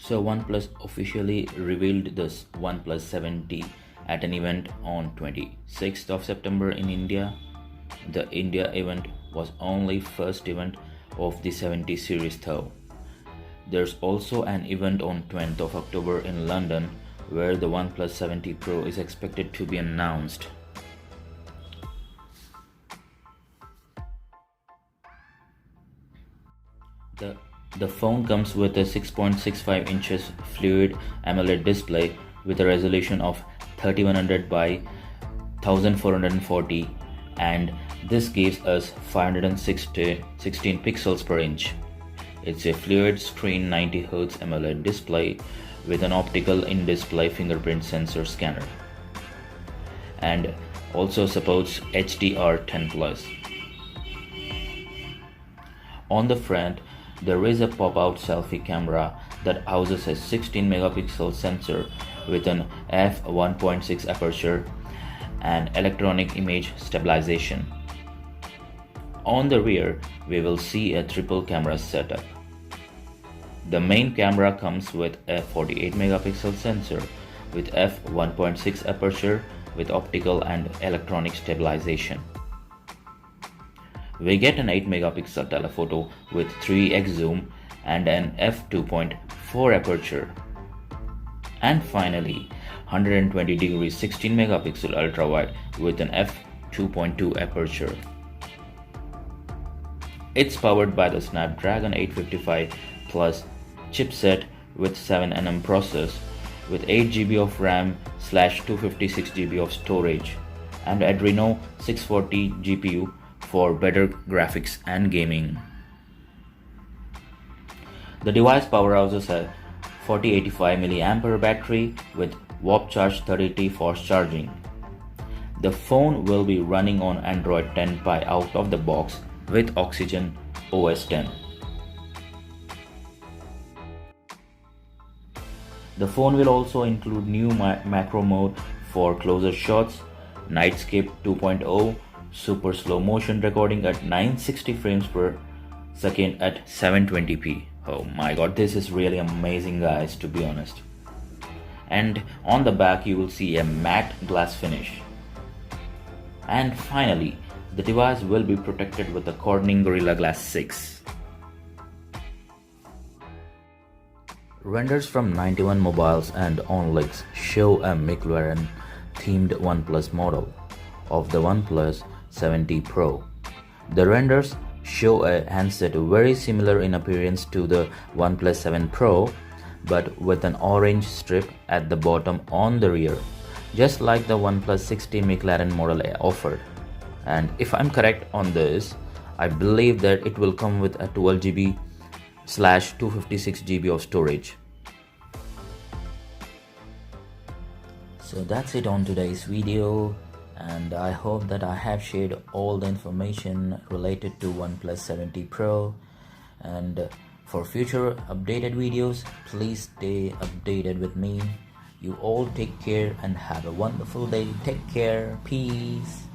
So OnePlus officially revealed this OnePlus 7T at an event on 26th of September in India. The India event was only first event of the 7T series though. There's also an event on 20th of October in London where the OnePlus 7T Pro is expected to be announced. The phone comes with a 6.65 inches fluid AMOLED display with a resolution of 3100 by 1440, and this gives us 516 pixels per inch. It's a fluid screen 90Hz AMOLED display with an optical in-display fingerprint sensor scanner, and also supports HDR10+. On the front, there is a pop-out selfie camera that houses a 16 megapixel sensor with an f1.6 aperture and electronic image stabilization. On the rear, we will see a triple camera setup. The main camera comes with a 48 megapixel sensor with f1.6 aperture with optical and electronic stabilization. We get an 8 megapixel telephoto with 3x zoom and an f2.4 aperture. And finally, 120 degree 16 megapixel ultrawide with an f2.2 aperture. It's powered by the Snapdragon 855 Plus chipset with 7nm process with 8GB of RAM / 256GB of storage and Adreno 640 GPU for better graphics and gaming. The device powerhouses a 4085 mAh battery with warp charge 30T fast charging. The phone will be running on Android 10 Pie out of the box with Oxygen OS 10. The phone will also include new macro mode for closer shots, Nightscape 2.0, super slow motion recording at 960 frames per second at 720p. Oh my god, this is really amazing guys, to be honest. And on the back you will see a matte glass finish. And finally, the device will be protected with the Corning Gorilla Glass 6. Renders from 91 Mobiles and OnLeaks show a McLaren themed OnePlus model of the OnePlus 7T Pro. The renders show a handset very similar in appearance to the OnePlus 7 Pro, but with an orange strip at the bottom on the rear, just like the OnePlus 6T McLaren model offered. And if I'm correct on this, I believe that it will come with a 12GB / 256GB of storage. So that's it on today's video, and I hope that I have shared all the information related to OnePlus 7T Pro. And for future updated videos, please stay updated with me. You all take care and have a wonderful day. Take care. Peace.